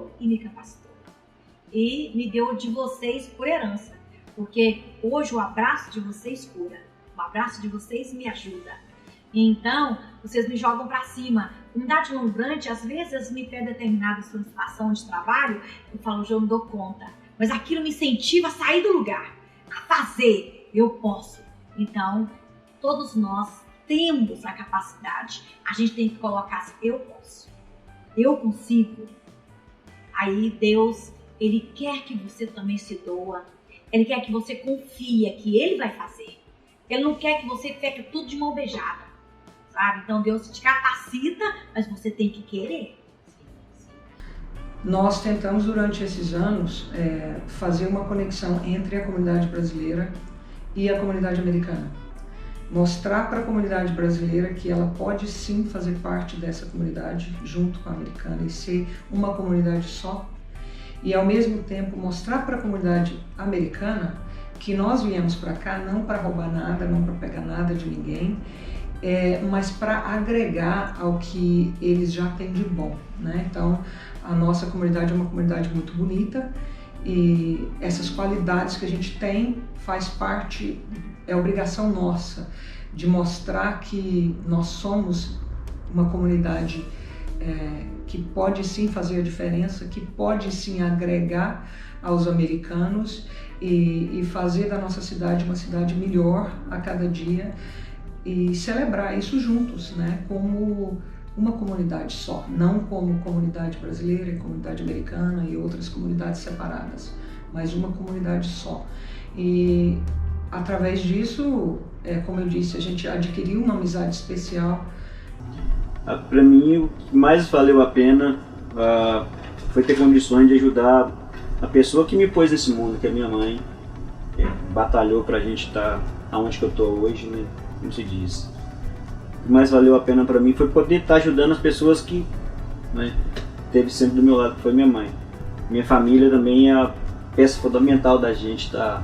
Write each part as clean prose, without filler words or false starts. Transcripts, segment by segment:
criou e me capacitou. E me deu de vocês por herança, porque hoje o abraço de vocês cura, o abraço de vocês me ajuda. Então, vocês me jogam para cima. Comunidade Lombrante, às vezes, me pede determinada solicitação de trabalho, eu falo, eu não dou conta. Mas aquilo me incentiva a sair do lugar, a fazer. Eu posso. Então, todos nós temos a capacidade. A gente tem que colocar assim, eu posso. Eu consigo. Aí Deus, Ele quer que você também se doa. Ele quer que você confie que Ele vai fazer. Ele não quer que você fique tudo de mão beijada. Sabe? Então Deus te capacita, mas você tem que querer. Nós tentamos durante esses anos fazer uma conexão entre a comunidade brasileira e a comunidade americana. Mostrar para a comunidade brasileira que ela pode sim fazer parte dessa comunidade junto com a americana e ser uma comunidade só. E ao mesmo tempo mostrar para a comunidade americana que nós viemos para cá não para roubar nada, não para pegar nada de ninguém, mas para agregar ao que eles já têm de bom, né? Então, a nossa comunidade é uma comunidade muito bonita e essas qualidades que a gente tem faz parte, é obrigação nossa de mostrar que nós somos uma comunidade que pode sim fazer a diferença, que pode sim agregar aos americanos e fazer da nossa cidade uma cidade melhor a cada dia e celebrar isso juntos, né, como uma comunidade só, não como comunidade brasileira e comunidade americana e outras comunidades separadas, mas uma comunidade só. E através disso, como eu disse, a gente adquiriu uma amizade especial. Para mim, o que mais valeu a pena foi ter condições de ajudar a pessoa que me pôs nesse mundo, que é minha mãe, batalhou pra gente estar onde que eu tô hoje, né? Como se diz. O que mais valeu a pena para mim foi poder estar ajudando as pessoas que, né, teve sempre do meu lado, que foi minha mãe. Minha família também é a peça fundamental da gente estar,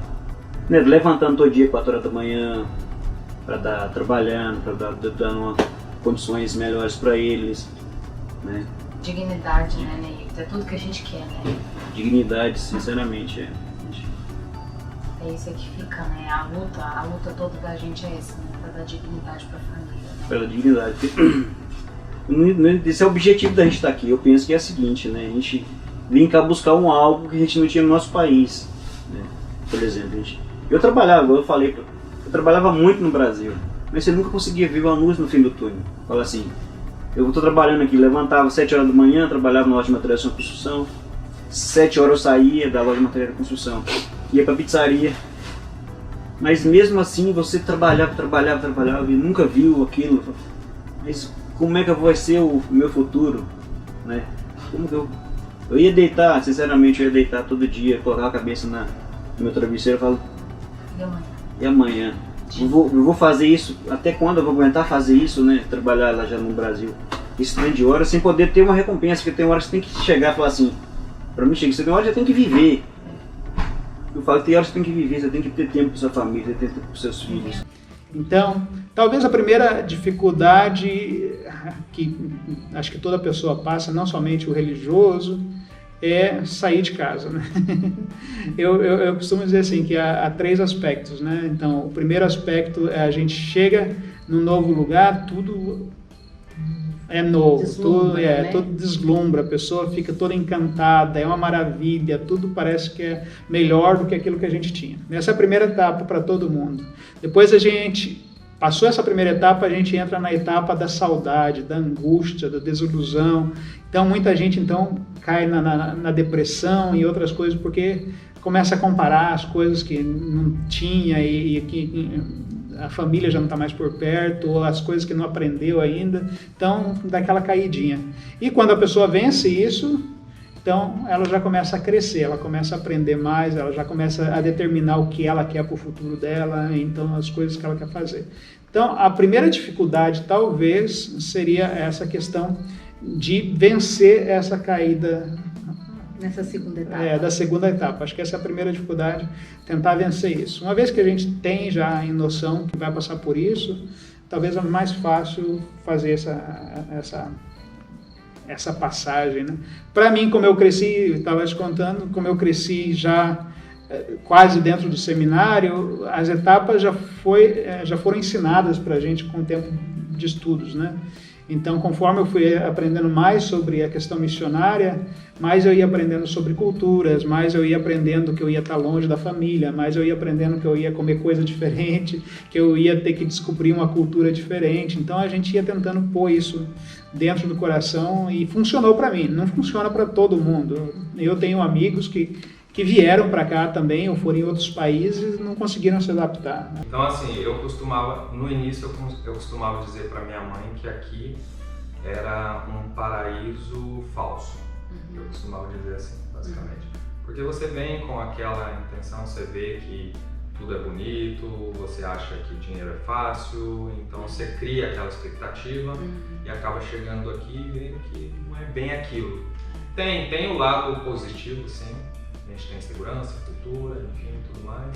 né, levantando todo dia 4 horas da manhã para dar trabalhando, para dar dando condições melhores para eles, né? Dignidade, né, Neilton? É tudo que a gente quer, né? Dignidade, sinceramente, É isso que fica, né? A luta toda da gente é essa, né? Pra dar dignidade pra família, né? Pela dignidade. Esse é o objetivo da gente estar aqui. Eu penso que é o seguinte, né? A gente vem cá buscar algo que a gente não tinha no nosso país, né? Por exemplo, eu trabalhava, igual eu falei, eu trabalhava muito no Brasil, mas você nunca conseguia ver uma luz no fim do túnel. Fala assim, eu estou trabalhando aqui, levantava 7 horas da manhã, trabalhava na loja de materiais de construção, 7 horas eu saía da loja de materiais de construção, ia pra pizzaria, mas mesmo assim você trabalhava e nunca viu aquilo. Mas como é que vai ser o meu futuro, né? Como que eu ia deitar, sinceramente, eu ia deitar todo dia, colocar a cabeça no meu travesseiro e falar, e amanhã? Eu vou fazer isso, até quando eu vou aguentar fazer isso, né? Trabalhar lá já no Brasil, esse trem de horas, sem poder ter uma recompensa, porque tem horas que você tem que chegar e falar assim, pra mim chega, você tem horas que já tem que viver. Eu falo, tem horas que você tem que viver, você tem que ter tempo para sua família, ter tempo para seus filhos. Então, talvez a primeira dificuldade que acho que toda pessoa passa, não somente o religioso, é sair de casa, né? Eu costumo dizer assim, que há 3 aspectos, né? Então, o primeiro aspecto é a gente chega num novo lugar, tudo é novo, tudo deslumbra, a pessoa fica toda encantada, é uma maravilha, tudo parece que é melhor do que aquilo que a gente tinha. Essa é a primeira etapa para todo mundo. Depois a gente passou essa primeira etapa, a gente entra na etapa da saudade, da angústia, da desilusão. Então muita gente cai na depressão e outras coisas porque começa a comparar as coisas que não tinha e que a família já não está mais por perto, ou as coisas que não aprendeu ainda, então dá aquela caidinha. E quando a pessoa vence isso, então ela já começa a crescer, ela começa a aprender mais, ela já começa a determinar o que ela quer para o futuro dela, então as coisas que ela quer fazer. Então a primeira dificuldade talvez seria essa questão de vencer essa caída nessa segunda etapa. Da segunda etapa. Acho que essa é a primeira dificuldade, tentar vencer isso. Uma vez que a gente tem já em noção que vai passar por isso, talvez é mais fácil fazer essa passagem, né? Para mim, como eu cresci, estava te contando, como eu cresci já quase dentro do seminário, as etapas já foram ensinadas para a gente com o tempo de estudos, né? Então, conforme eu fui aprendendo mais sobre a questão missionária, mais eu ia aprendendo sobre culturas, mais eu ia aprendendo que eu ia estar longe da família, mais eu ia aprendendo que eu ia comer coisa diferente, que eu ia ter que descobrir uma cultura diferente. Então, a gente ia tentando pôr isso dentro do coração e funcionou para mim. Não funciona para todo mundo. Eu tenho amigos que vieram para cá também, ou foram em outros países e não conseguiram se adaptar. Então, assim, no início eu costumava dizer para minha mãe que aqui era um paraíso falso. Eu costumava dizer assim, basicamente. Porque você vem com aquela intenção, você vê que tudo é bonito, você acha que dinheiro é fácil, então você cria aquela expectativa e acaba chegando aqui e vendo que não é bem aquilo. Tem o lado positivo, sim. A gente tem segurança, cultura, enfim, tudo mais.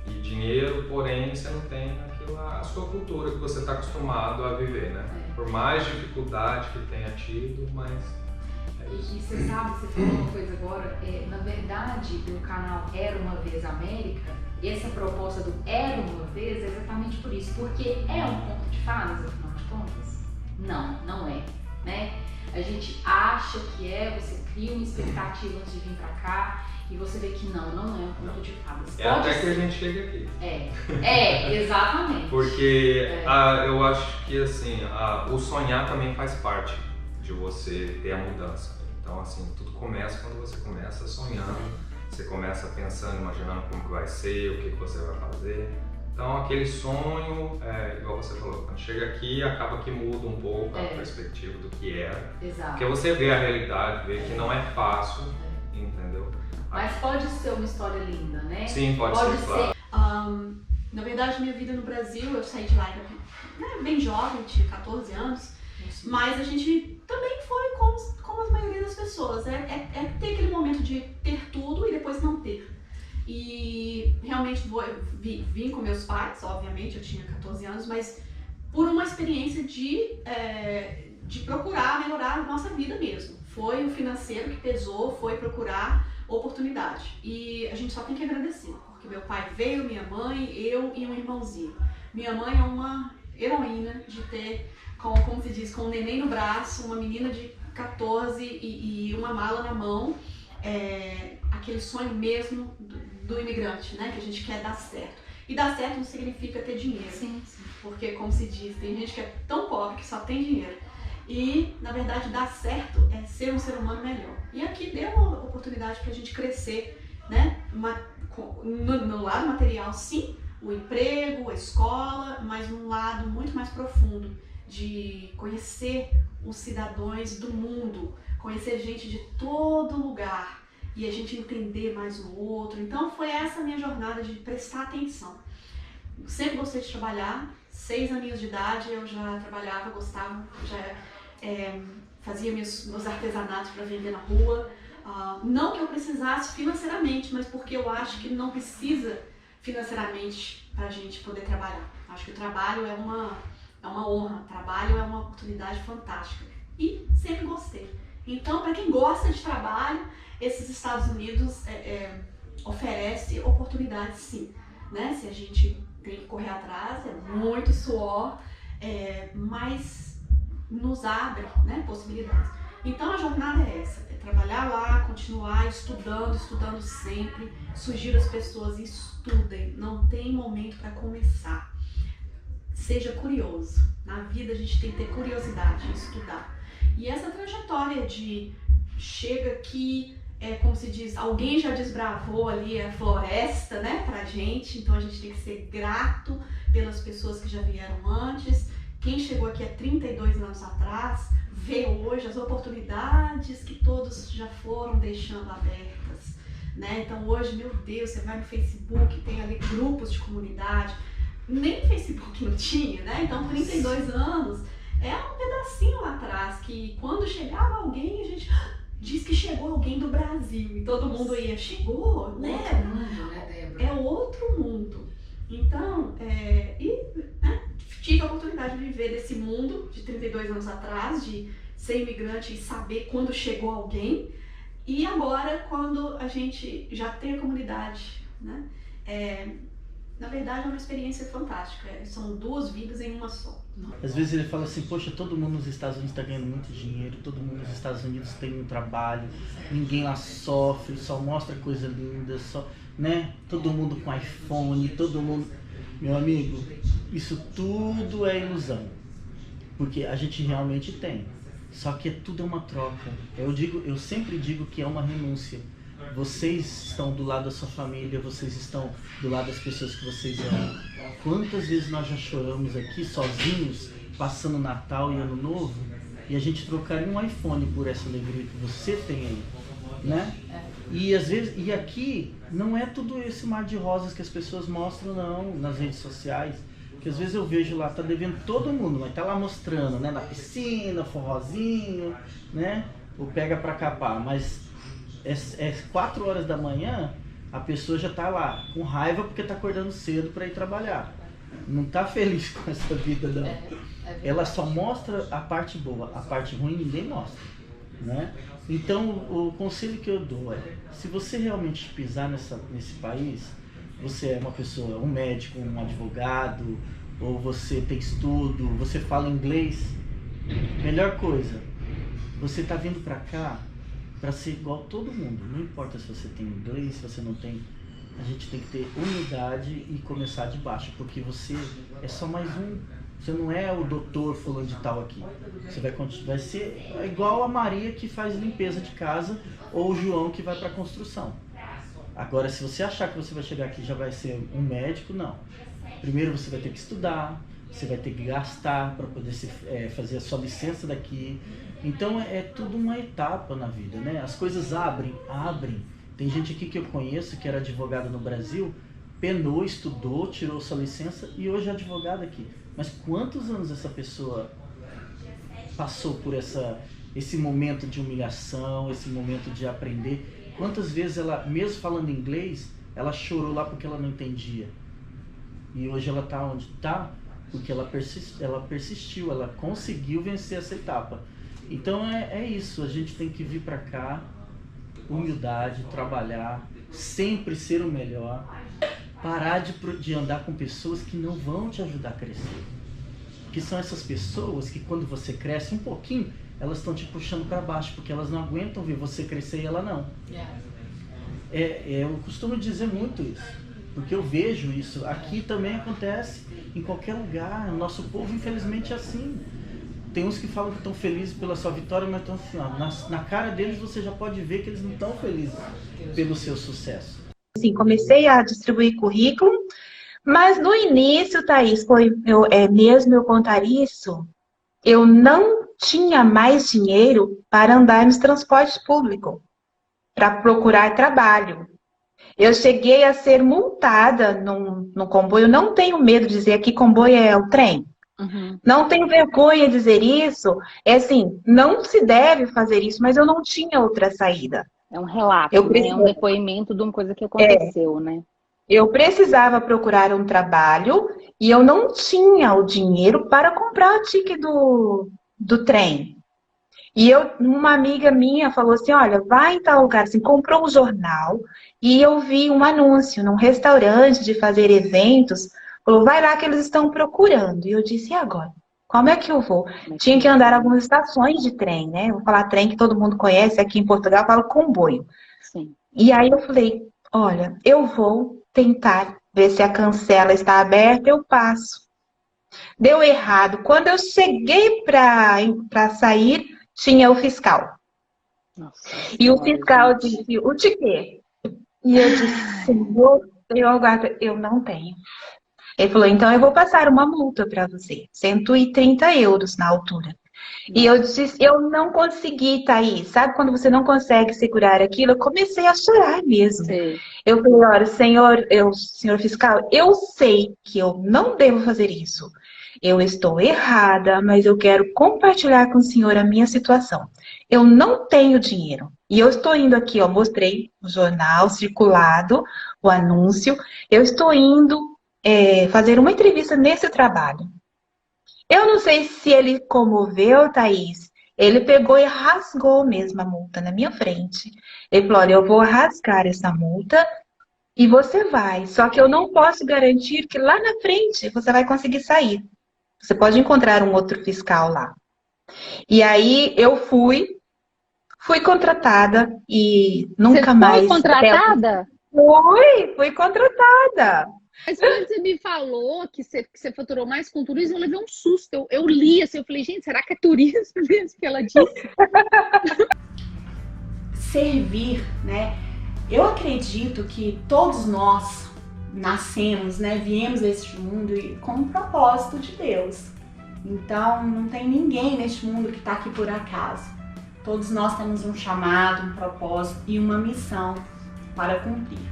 E dinheiro, porém, você não tem a sua cultura que você está acostumado a viver, né? Por mais dificuldade que tenha tido, mas é isso. E você sabe, você falou uma coisa agora, na verdade, o canal Era Uma Vez América, essa proposta do Era Uma Vez é exatamente por isso, porque é um conto de fadas, afinal de contas? Não é, né? A gente acha que você cria uma expectativa antes de vir pra cá, e você vê que não é um conto de fadas. Até que a gente chega aqui. Exatamente. Porque eu acho que assim, o sonhar também faz parte de você ter a mudança. Então assim, tudo começa quando você começa sonhando, você começa pensando, imaginando como que vai ser, o que você vai fazer. Então aquele sonho, igual você falou, quando chega aqui acaba que muda um pouco a perspectiva do que era. Exato. Porque você vê a realidade, vê que não é fácil, entendeu? Mas pode ser uma história linda, né? Sim, pode ser, claro. Na verdade, minha vida no Brasil, eu saí de lá bem jovem, tinha 14 anos, mas a gente também foi como a maioria das pessoas, é ter aquele momento de ter tudo e depois não ter. E realmente vim com meus pais, obviamente, eu tinha 14 anos, mas por uma experiência de procurar melhorar a nossa vida mesmo. Foi o financeiro que pesou, foi procurar oportunidade. E a gente só tem que agradecer, porque meu pai veio, minha mãe, eu e um irmãozinho. Minha mãe é uma heroína de ter, como se diz, com um neném no braço, uma menina de 14 e uma mala na mão, aquele sonho mesmo do imigrante, né, que a gente quer dar certo. E dar certo não significa ter dinheiro, sim. Porque, como se diz, tem gente que é tão pobre que só tem dinheiro. E, na verdade, dar certo é ser um ser humano melhor. E aqui deu uma oportunidade para a gente crescer, né? No lado material, sim, o emprego, a escola, mas num lado muito mais profundo de conhecer os cidadãos do mundo, conhecer gente de todo lugar e a gente entender mais o outro. Então, foi essa a minha jornada de prestar atenção. Sempre gostei de trabalhar, 6 aninhos de idade eu já trabalhava, gostava, fazia meus artesanatos para vender na rua. Não que eu precisasse financeiramente, mas porque eu acho que não precisa financeiramente para a gente poder trabalhar. Acho que o trabalho é uma honra, o trabalho é uma oportunidade fantástica e sempre gostei. Então, para quem gosta de trabalho, esses Estados Unidos oferece oportunidades, sim, né? Se a gente tem que correr atrás, é muito suor, mas nos abre, né, possibilidades. Então a jornada é essa, é trabalhar lá, continuar estudando sempre. Sugiro às pessoas, estudem, não tem momento para começar. Seja curioso, na vida a gente tem que ter curiosidade em estudar. E essa trajetória de chega aqui, como se diz, alguém já desbravou ali a floresta, né, pra gente, então a gente tem que ser grato pelas pessoas que já vieram antes. Quem chegou aqui há 32 anos atrás, vê hoje as oportunidades que todos já foram deixando abertas, né? Então hoje, meu Deus, você vai no Facebook, tem ali grupos de comunidade, nem Facebook não tinha, né? Então 32 anos é um pedacinho lá atrás, que quando chegava alguém, a gente diz que chegou alguém do Brasil, e todo mundo ia, chegou, né? Outro mundo, né, Débora? É outro mundo. Então, tive a oportunidade de viver desse mundo de 32 anos atrás, de ser imigrante e saber quando chegou alguém. E agora, quando a gente já tem a comunidade, né? Na verdade, é uma experiência fantástica. São 2 vidas em uma só. Às vezes ele fala assim, poxa, todo mundo nos Estados Unidos está ganhando muito dinheiro, todo mundo nos Estados Unidos tem um trabalho, ninguém lá sofre, só mostra coisa linda, só, né? Todo mundo com iPhone, todo mundo... Meu amigo, isso tudo é ilusão, porque a gente realmente tem, só que tudo é uma troca. Eu sempre digo que é uma renúncia. Vocês estão do lado da sua família, vocês estão do lado das pessoas que vocês amam. Quantas vezes nós já choramos aqui sozinhos, passando Natal e Ano Novo, e a gente trocaria um iPhone por essa alegria que você tem aí, né? E às vezes, e aqui não é tudo esse mar de rosas que as pessoas mostram não, nas redes sociais, que às vezes eu vejo lá, tá devendo todo mundo, mas tá lá mostrando, né, na piscina, forrozinho, né, o pega pra capar, mas é 4 horas da manhã, a pessoa já tá lá, com raiva porque tá acordando cedo para ir trabalhar. Não tá feliz com essa vida, não. Ela só mostra a parte boa, a parte ruim ninguém mostra, né? Então, o conselho que eu dou é, se você realmente pisar nesse país, você é uma pessoa, um médico, um advogado, ou você tem estudo, você fala inglês, melhor coisa, você tá vindo para cá para ser igual a todo mundo, não importa se você tem inglês, se você não tem, a gente tem que ter humildade e começar de baixo, porque você é só mais um, você não é o doutor fulano de tal aqui, você vai ser igual a Maria que faz limpeza de casa, ou o João que vai para a construção. Agora, se você achar que você vai chegar aqui e já vai ser um médico, não. Primeiro você vai ter que estudar, você vai ter que gastar para poder fazer a sua licença daqui. Então é tudo uma etapa na vida, né? As coisas abrem. Tem gente aqui que eu conheço que era advogada no Brasil, penou, estudou, tirou sua licença e hoje é advogada aqui. Mas quantos anos essa pessoa passou por esse momento de humilhação, esse momento de aprender? Quantas vezes ela, mesmo falando inglês, ela chorou lá porque ela não entendia? E hoje ela está onde está porque ela persistiu, ela conseguiu vencer essa etapa. Então é isso, a gente tem que vir para cá, humildade, trabalhar, sempre ser o melhor, parar de andar com pessoas que não vão te ajudar a crescer. Que são essas pessoas que quando você cresce um pouquinho, elas estão te puxando para baixo, porque elas não aguentam ver você crescer e ela não. Eu costumo dizer muito isso, porque eu vejo isso, aqui também acontece, em qualquer lugar, o nosso povo infelizmente é assim. Tem uns que falam que estão felizes pela sua vitória, mas estão assim, ó, na cara deles você já pode ver que eles não estão felizes pelo seu sucesso. Sim, comecei a distribuir currículo, mas no início, Thaís, mesmo eu contar isso, eu não tinha mais dinheiro para andar nos transportes públicos, para procurar trabalho. Eu cheguei a ser multada no comboio, não tenho medo de dizer que comboio é o trem. Não tenho vergonha de dizer isso. É assim, não se deve fazer isso, mas eu não tinha outra saída. É um relato, né? É um depoimento de uma coisa que aconteceu, né? Eu precisava procurar um trabalho e eu não tinha o dinheiro para comprar o ticket do trem. E uma amiga minha falou assim, olha, vai em tal lugar, assim, comprou um jornal e eu vi um anúncio num restaurante de fazer eventos. Falou, vai lá que eles estão procurando. E eu disse, e agora? Como é que eu vou? Tinha que andar algumas estações de trem, né? Eu vou falar trem que todo mundo conhece, aqui em Portugal eu falo comboio. Sim. E aí eu falei, olha, eu vou tentar ver se a cancela está aberta, eu passo. Deu errado. Quando eu cheguei para sair, tinha o fiscal. Nossa, e o fiscal disse, o tiquê? E eu disse, senhor, eu não tenho. Ele falou, então eu vou passar uma multa para você, 130 euros na altura. E eu disse, eu não consegui, Thaís. Sabe quando você não consegue segurar aquilo? Eu comecei a chorar mesmo. Sim. Eu falei, olha, senhor fiscal, eu sei que eu não devo fazer isso. Eu estou errada, mas eu quero compartilhar com o senhor a minha situação. Eu não tenho dinheiro. E eu estou indo aqui, ó, mostrei o jornal circulado, o anúncio. Eu estou indo fazer uma entrevista nesse trabalho. Eu não sei se ele comoveu, Thaís. Ele pegou e rasgou mesmo a multa na minha frente. Ele falou, olha, eu vou rasgar essa multa e você vai. Só que eu não posso garantir que lá na frente você vai conseguir sair. Você pode encontrar um outro fiscal lá. E aí eu fui contratada e nunca mais... Você foi contratada? Fui contratada. Mas quando você me falou que você faturou mais com turismo, eu levei um susto. Eu li assim, eu falei, gente, será que é turismo mesmo que ela disse? Servir, né? Eu acredito que todos nós nascemos, né? Viemos a este mundo com um propósito de Deus. Então, não tem ninguém neste mundo que está aqui por acaso. Todos nós temos um chamado, um propósito e uma missão para cumprir.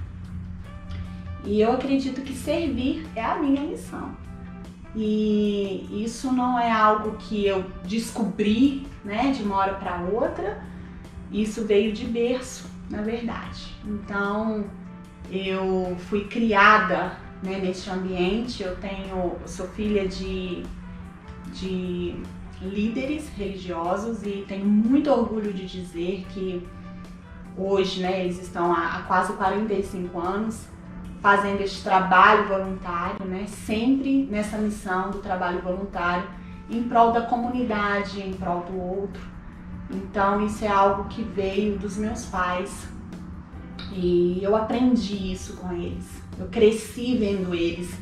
E eu acredito que servir é a minha missão. E isso não é algo que eu descobri, né, de uma hora para outra. Isso veio de berço, na verdade. Então, eu fui criada, né, neste ambiente. Eu sou filha de líderes religiosos e tenho muito orgulho de dizer que hoje, né, eles estão há quase 45 anos fazendo este trabalho voluntário, né, sempre nessa missão do trabalho voluntário em prol da comunidade, em prol do outro. Então isso é algo que veio dos meus pais e eu aprendi isso com eles. Eu cresci vendo eles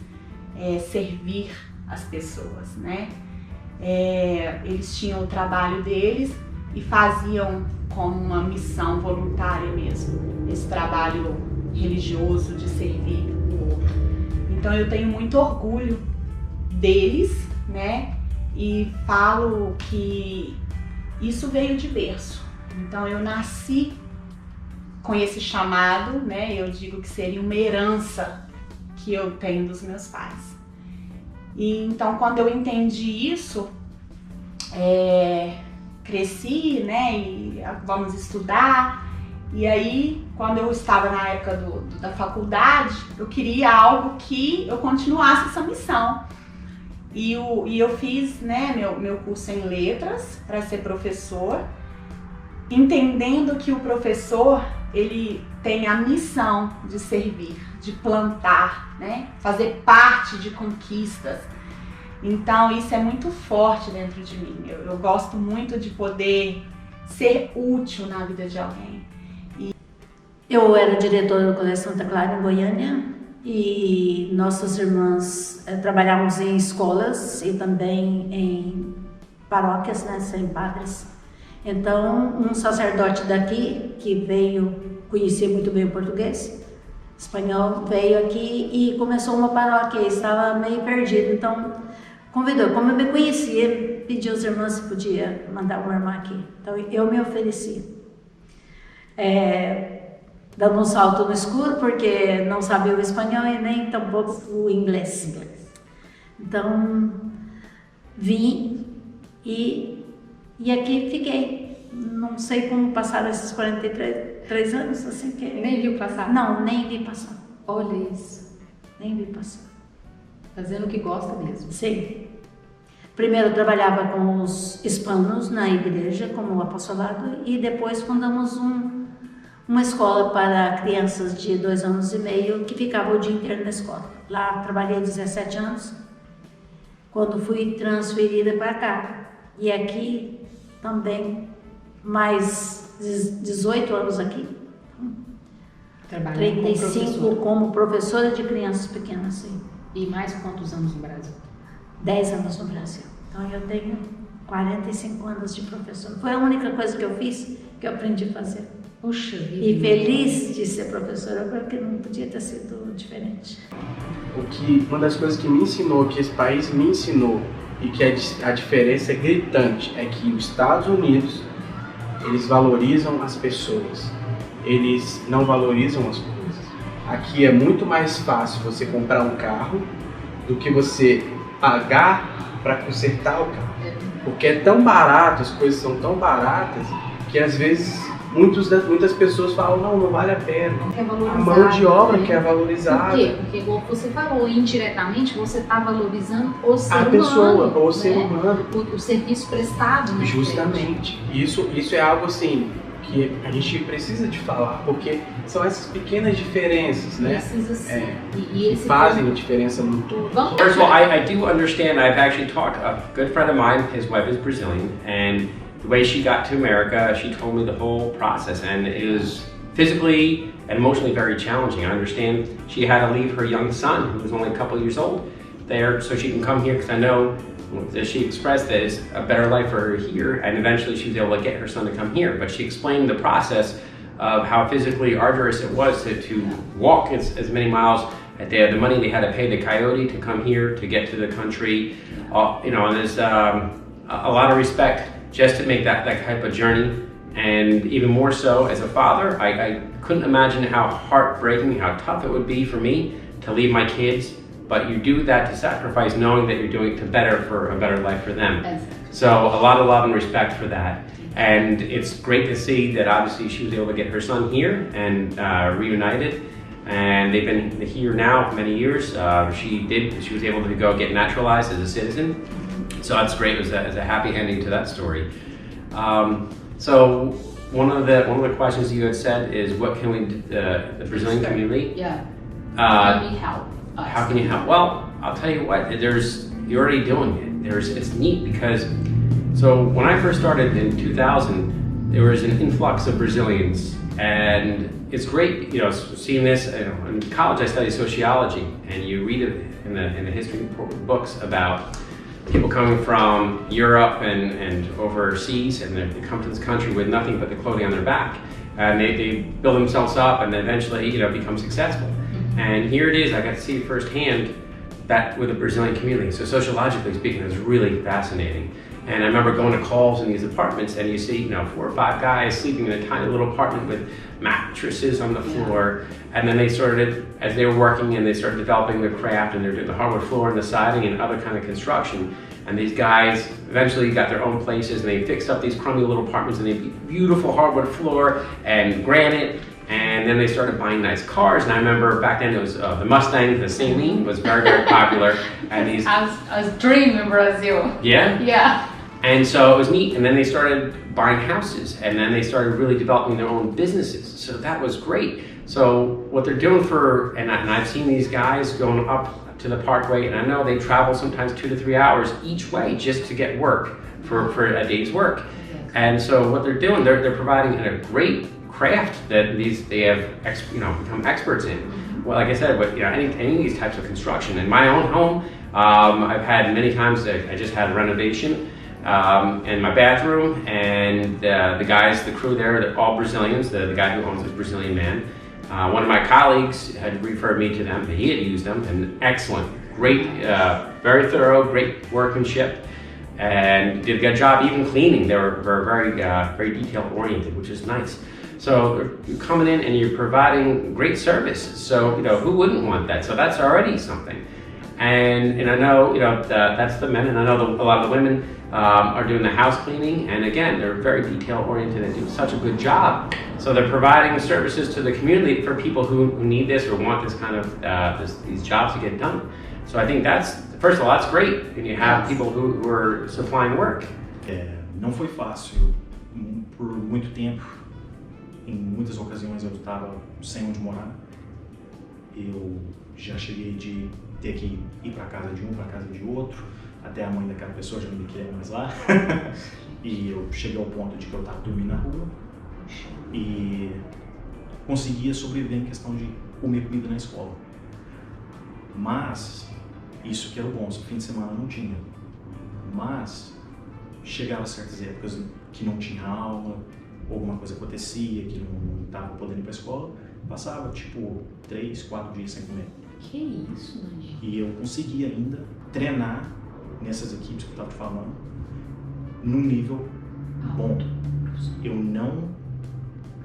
servir as pessoas, né? Eles tinham o trabalho deles e faziam como uma missão voluntária mesmo, esse trabalho religioso de servir o outro. Então eu tenho muito orgulho deles, né? E falo que isso veio de berço. Então eu nasci com esse chamado, né? Eu digo que seria uma herança que eu tenho dos meus pais. E então quando eu entendi isso, cresci, né? E vamos estudar. E aí, quando eu estava na época da faculdade, eu queria algo que eu continuasse essa missão. E eu fiz, né, meu curso em letras para ser professor, entendendo que o professor, ele tem a missão de servir, de plantar, né, fazer parte de conquistas. Então isso é muito forte dentro de mim. Eu gosto muito de poder ser útil na vida de alguém. Eu era diretora do Colégio Santa Clara em Goiânia e nossas irmãs trabalhávamos em escolas e também em paróquias, né, sem padres. Então, um sacerdote daqui, que veio conhecer muito bem o português, espanhol, veio aqui e começou uma paróquia e estava meio perdido. Então, convidou, como eu me conhecia, pediu às irmãs se podia mandar uma irmã aqui. Então, eu me ofereci. Dando um salto no escuro, porque não sabia o espanhol e nem tampouco o inglês. Então, vim e aqui fiquei. Não sei como passaram esses 43 anos, assim que... Nem viu passar? Não, nem vi passar. Olha isso. Nem vi passar. Fazendo o que gosta mesmo. Sim. Primeiro eu trabalhava com os hispanos na igreja, como apostolado, e depois fundamos uma escola para crianças de 2 anos e meio que ficava o dia inteiro na escola. Lá trabalhei 17 anos, quando fui transferida para cá. E aqui também mais 18 anos aqui. Trabalhando 35 como professora de crianças pequenas, sim. E mais quantos anos no Brasil? 10 anos no Brasil. Então eu tenho 45 anos de professora. Foi a única coisa que eu fiz, que eu aprendi a fazer. Puxa vida. E feliz de ser professora, porque não podia ter sido diferente. Uma das coisas que me ensinou, que esse país me ensinou, e que a diferença é gritante, é que os Estados Unidos, eles valorizam as pessoas, eles não valorizam as coisas. Aqui é muito mais fácil você comprar um carro do que você pagar para consertar o carro. Porque é tão barato, as coisas são tão baratas, que às vezes Muitas pessoas falam, não vale a pena. Quer A valorizar, mão de obra né? que é valorizada. Por quê? Porque, igual você falou, indiretamente você está valorizando o ser A humano. pessoa, o né? ser humano. O serviço prestado, né? Justamente. Isso é algo assim que a gente precisa de falar, porque são essas pequenas diferenças, né? Precisa ser. Que fazem a diferença no todo. First of all, I do understand. I've actually talked. A good friend of mine, his wife is Brazilian, and the way she got to America, she told me the whole process, and it was physically and emotionally very challenging. I understand she had to leave her young son, who was only a couple years old, there so she can come here, because I know that she expressed that it's a better life for her here, and eventually she was able to get her son to come here. But she explained the process of how physically arduous it was to walk as many miles. The money they had to pay the coyote to come here to get to the country, you know, and there's a lot of respect just to make that type of journey. And even more so as a father, I couldn't imagine how heartbreaking, how tough it would be for me to leave my kids. But you do that to sacrifice, knowing that you're doing it for a better life for them. So a lot of love and respect for that. And it's great to see that obviously she was able to get her son here and reunited. And they've been here now for many years. She was able to go get naturalized as a citizen. So that's great. It was a happy ending to that story. So one of the questions you had said is, what can we, the Brazilian community? Yeah. How can you help? How can you help? Well, I'll tell you what. You're already doing it. It's neat because, so when I first started in 2000, there was an influx of Brazilians, and it's great, you know, seeing this. You know, in college, I studied sociology, and you read it in the history books about people coming from Europe and overseas, and they come to this country with nothing but the clothing on their back, and they build themselves up, and then eventually, you know, become successful. And here it is. I got to see firsthand that with the Brazilian community. So sociologically speaking, it was really fascinating. And I remember going to calls in these apartments, and you see, you know, 4 or 5 guys sleeping in a tiny little apartment with mattresses on the floor. And then they started, as they were working, and they started developing their craft, and they're doing the hardwood floor and the siding and other kind of construction. And these guys eventually got their own places, and they fixed up these crummy little apartments, and they had beautiful hardwood floor and granite. And then they started buying nice cars. And I remember back then it was the Mustang, the Saline was very, very popular. And these, I was dreaming in Brazil. Yeah? Yeah. And so it was neat. And then they started buying houses, and then they started really developing their own businesses. So that was great. So what they're doing and I've seen these guys going up to the Parkway, and I know they travel sometimes 2 to 3 hours each way just to get work for a day's work. And so what they're doing, they're providing a great craft that they have become experts in. Well, like I said, but you know, any of these types of construction. In my own home, I've had many times I just had a renovation in my bathroom, and the crew there, they're all Brazilians. The guy who owns this Brazilian man. One of my colleagues had referred me to them. He had used them, and excellent, great, very thorough, great workmanship, and did a good job even cleaning. They were very detail oriented, which is nice. So you're coming in and you're providing great service. So, you know, who wouldn't want that? So that's already something. And I know, you know, that's the men, and I know a lot of the women are doing the house cleaning. And again, they're very detail oriented and do such a good job. So they're providing services to the community for people who need this or want this kind of these jobs to get done. So I think first of all, that's great. And you have people who are supplying work. Não foi fácil por muito tempo. Em muitas ocasiões eu estava sem onde morar. Eu já cheguei de ter que ir para casa de um, para casa de outro, até a mãe daquela pessoa já não me queria mais lá. E eu cheguei ao ponto de que eu estava dormindo na rua e conseguia sobreviver em questão de comer comida na escola. Mas isso que era o bom, no fim de semana não tinha. Mas chegava certas épocas que não tinha aula, alguma coisa acontecia, que não estava podendo ir para a escola, passava tipo 3, 4 dias sem comer. Que isso, Nandinho? E eu conseguia ainda treinar nessas equipes que eu estava te falando, num nível bom. Eu não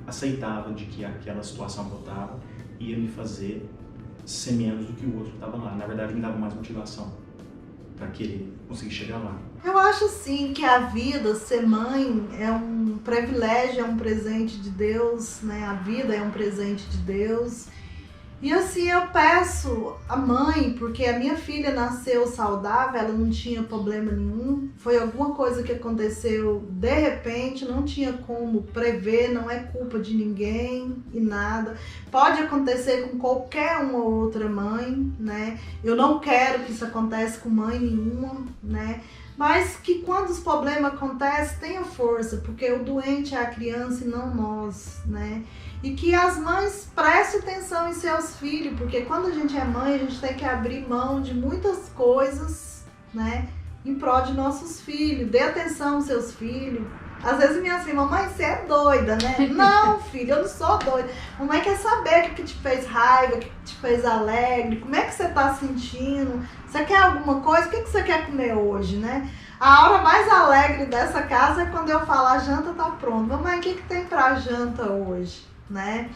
aceitava de que aquela situação que eu estava ia me fazer ser menos do que o outro que estava lá. Na verdade, me dava mais motivação. para que ele conseguisse chegar lá. Eu acho assim que a vida, ser mãe, é um privilégio, é um presente de Deus, né? A vida é um presente de Deus. E assim, eu peço a mãe, porque a minha filha nasceu saudável, ela não tinha problema nenhum, foi alguma coisa que aconteceu de repente, não tinha como prever, não é culpa de ninguém e nada. Pode acontecer com qualquer uma ou outra mãe, né? Eu não quero que isso aconteça com mãe nenhuma, né? Mas que quando os problemas acontecem, tenha força, porque o doente é a criança e não nós, né? E que as mães prestem atenção em seus filhos, porque quando a gente é mãe, a gente tem que abrir mão de muitas coisas, né? Em prol de nossos filhos. Dê atenção aos seus filhos. Às vezes minha filha, mamãe, você é doida, né? Não, filho, eu não sou doida. Mamãe quer saber o que te fez raiva, o que te fez alegre, como é que você tá sentindo, você quer alguma coisa, o que você quer comer hoje, né? A hora mais alegre dessa casa é quando eu falo, a janta tá pronta. Mamãe, o que tem pra janta hoje, né?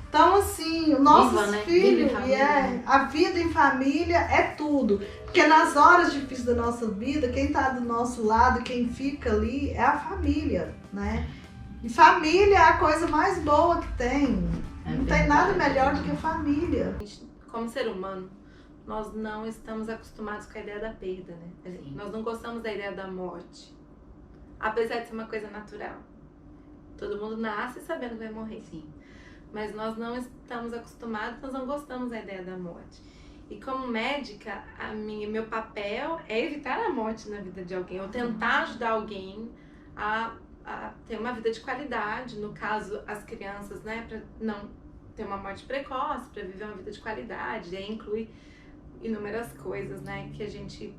Então, assim, os nossos filhos, a vida em família é tudo. Porque nas horas difíceis da nossa vida, quem tá do nosso lado, quem fica ali, é a família, né? E família é a coisa mais boa que tem. Não tem nada melhor do que família. Como ser humano, nós não estamos acostumados com a ideia da perda, né? Nós não gostamos da ideia da morte. Apesar de ser uma coisa natural. Todo mundo nasce sabendo que vai morrer. Sim. Mas nós não estamos acostumados, nós não gostamos da ideia da morte. E como médica, meu papel é evitar a morte na vida de alguém, ou tentar ajudar alguém a ter uma vida de qualidade, no caso as crianças, né, para não ter uma morte precoce, para viver uma vida de qualidade, e aí inclui inúmeras coisas, né, que a gente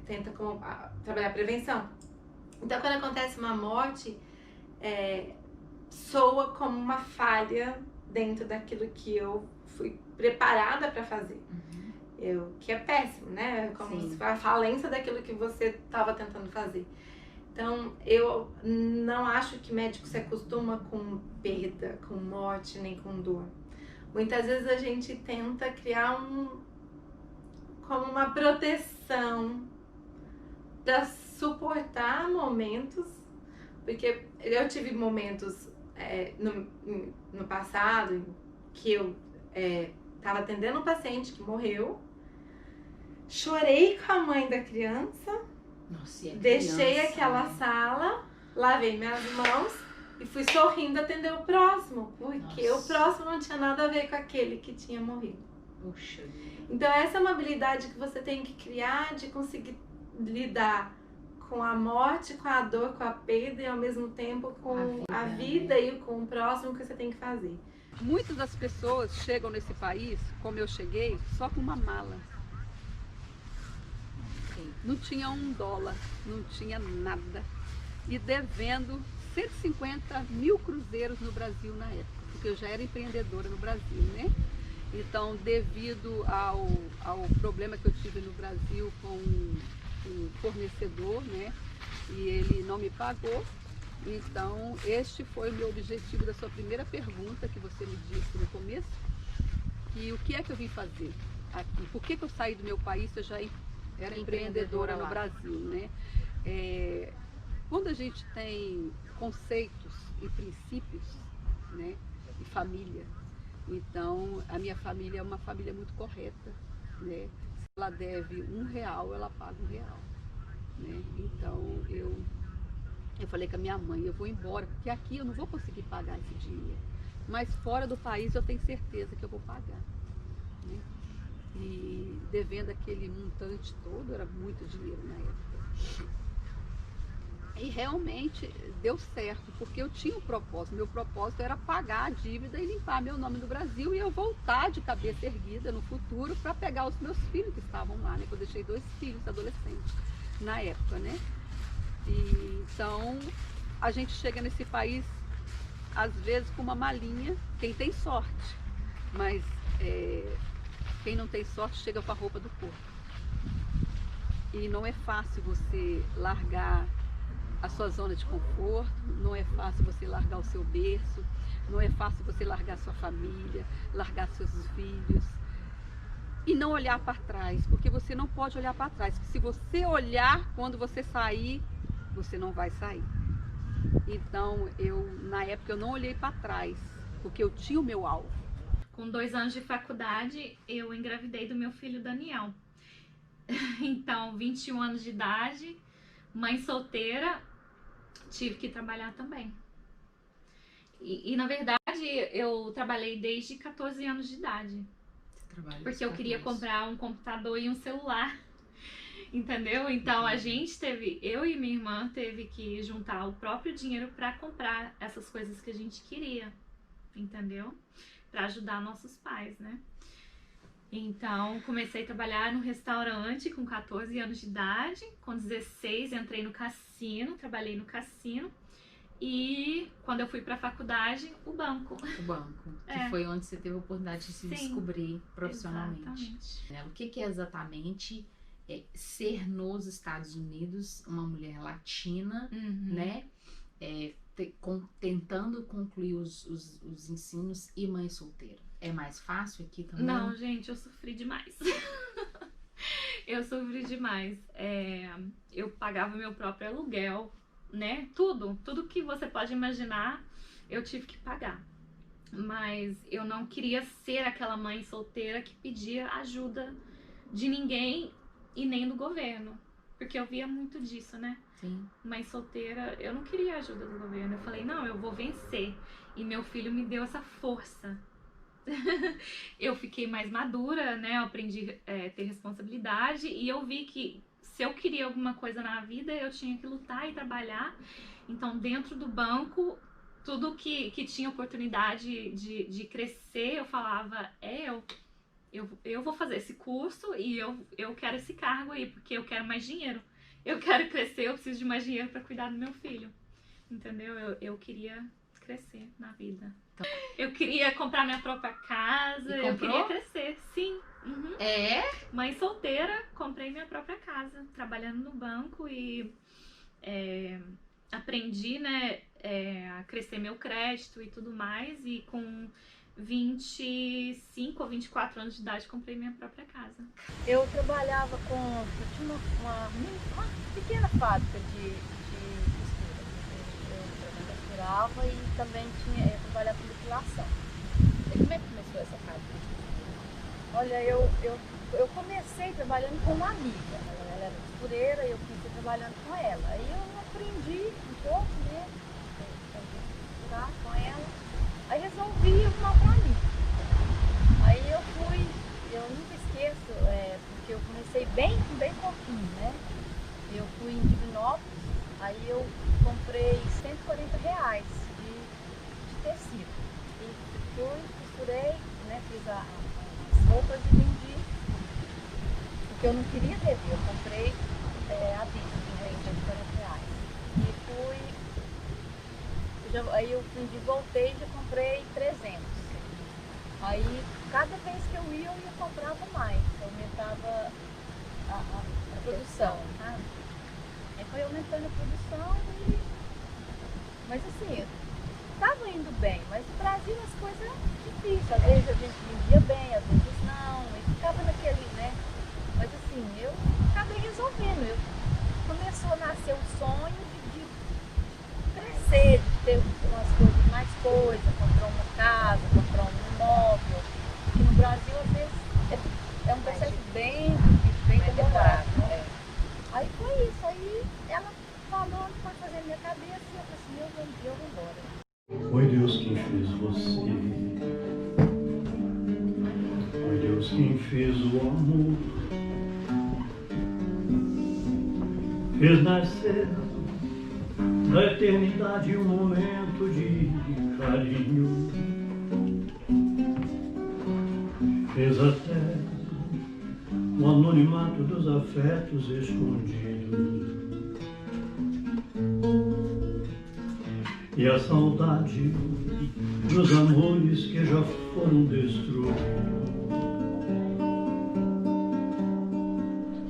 tenta trabalhar a prevenção. Então, quando acontece uma morte, soa como uma falha dentro daquilo que eu fui preparada para fazer. Que é péssimo, né? Como se fosse a falência daquilo que você estava tentando fazer. Então, eu não acho que médico se acostuma com perda, com morte, nem com dor. Muitas vezes a gente tenta criar como uma proteção para suportar momentos, porque eu tive momentos no passado que eu estava atendendo um paciente que morreu, chorei com a mãe da criança, deixei aquela sala, lavei minhas mãos e fui sorrindo atender o próximo, porque o próximo não tinha nada a ver com aquele que tinha morrido. Puxa. Então essa é uma habilidade que você tem que criar, de conseguir lidar com a morte, com a dor, com a perda e ao mesmo tempo com a vida e com o próximo que você tem que fazer. Muitas das pessoas chegam nesse país, como eu cheguei, só com uma mala. Não tinha $1, não tinha nada. E devendo 150 mil cruzeiros no Brasil na época, porque eu já era empreendedora no Brasil, né? Então, devido ao problema que eu tive no Brasil com um fornecedor, né? E ele não me pagou. Então, este foi o meu objetivo da sua primeira pergunta que você me disse no começo. E o que é que eu vim fazer aqui? Por que eu saí do meu país se eu já era empreendedora no Brasil, né? Quando a gente tem conceitos e princípios, né? E família, então a minha família é uma família muito correta, né? Se ela deve R$1, ela paga R$1, né? Então eu falei com a minha mãe, eu vou embora, porque aqui eu não vou conseguir pagar esse dinheiro, mas fora do país eu tenho certeza que eu vou pagar, né? E devendo aquele montante todo, era muito dinheiro na época. E realmente deu certo, porque eu tinha um propósito. Meu propósito era pagar a dívida e limpar meu nome no Brasil e eu voltar de cabeça erguida no futuro para pegar os meus filhos que estavam lá, né? Eu deixei 2 filhos adolescentes na época, né? E, então, a gente chega nesse país, às vezes, com uma malinha, quem tem sorte, mas quem não tem sorte chega com a roupa do corpo. E não é fácil você largar a sua zona de conforto, não é fácil você largar o seu berço, não é fácil você largar a sua família, largar seus filhos. e não olhar para trás, porque você não pode olhar para trás. Se você olhar quando você sair, você não vai sair. Então, na época eu não olhei para trás, porque eu tinha o meu alvo. Com 2 anos de faculdade, eu engravidei do meu filho Daniel. Então, 21 anos de idade, mãe solteira, tive que trabalhar também. E na verdade, eu trabalhei desde 14 anos de idade. Porque eu queria comprar um computador e um celular. Entendeu? Então eu e minha irmã teve que juntar o próprio dinheiro para comprar essas coisas que a gente queria. Entendeu? Para ajudar nossos pais, né? Então, comecei a trabalhar no restaurante com 14 anos de idade. Com 16, entrei no cassino, trabalhei no cassino. E quando eu fui para a faculdade, o banco. O banco, que foi onde você teve a oportunidade de se descobrir profissionalmente. Exatamente. O que é exatamente ser nos Estados Unidos uma mulher latina, né? Tentando concluir os ensinos e mãe solteira. É mais fácil aqui também? Não, gente, eu sofri demais. Eu sofri demais. Eu pagava meu próprio aluguel, né? Tudo que você pode imaginar, eu tive que pagar. Mas eu não queria ser aquela mãe solteira que pedia ajuda de ninguém e nem do governo. Porque eu via muito disso, né? Sim. Mãe solteira, eu não queria ajuda do governo. Eu falei, não, eu vou vencer. E meu filho me deu essa força. Eu fiquei mais madura, né? Eu aprendi a ter responsabilidade. E eu vi que se eu queria alguma coisa na vida, eu tinha que lutar e trabalhar. Então, dentro do banco, tudo que tinha oportunidade de crescer, eu falava, eu vou fazer esse curso e eu quero esse cargo aí, porque eu quero mais dinheiro. Eu quero crescer, eu preciso de mais dinheiro para cuidar do meu filho. Entendeu? Eu queria crescer na vida. Eu queria comprar minha própria casa, eu queria crescer, sim. Mãe solteira, comprei minha própria casa, trabalhando no banco e aprendi, né, a crescer meu crédito e tudo mais. E com 25 ou 24 anos de idade, comprei minha própria casa. Eu trabalhava eu tinha uma pequena fábrica de costura. Eu costurava e também eu trabalhava com depilação. E como é que começou essa fábrica de costura? Olha, eu comecei trabalhando com uma amiga. Ela era costureira e eu comecei trabalhando com ela. Aí eu aprendi um pouco, né? Costurar com ela. Aí resolvi arrumar pra mim. Aí eu nunca esqueço, porque eu comecei bem pouquinho, né? Eu fui em Divinópolis, aí eu comprei R$140 de tecido. E fui, costurei, né? Fiz as roupas e vendi. Porque eu não queria dever, eu comprei à vista, R$140. E fui. Aí eu vendi, voltei e já comprei 300. Aí cada vez que eu ia comprava mais, aumentava a produção, sabe? Aí foi aumentando a produção mas assim, tava indo bem, mas no Brasil as coisas eram difíceis. Às vezes a gente vendia bem, às vezes não, e ficava naquele, né? Mas assim, eu acabei resolvendo. Começou a nascer um sonho de crescer, de ter mais coisas, comprar uma casa, comprar um imóvel. Que no Brasil, às vezes, é um processo bem demorado. Né? Aí foi isso, aí ela falou, foi fazer minha cabeça e eu falei assim, eu vou embora. Foi Deus quem fez você, foi Deus quem fez o amor, fez nascer na eternidade um momento de carinho, fez até o anonimato dos afetos escondidos e a saudade dos amores que já foram destruídos.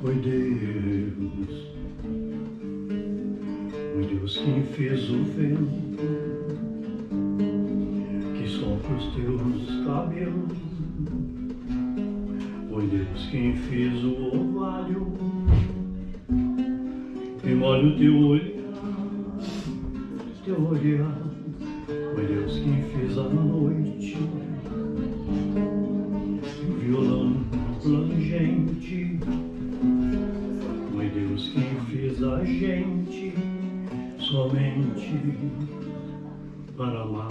Foi Deus quem fez o vento que sopra os teus cabelos. Foi Deus, quem fez o orvalho e molha o teu olhar, foi Deus quem fez a noite, o violão plangente, foi Deus quem fez a gente somente para amar.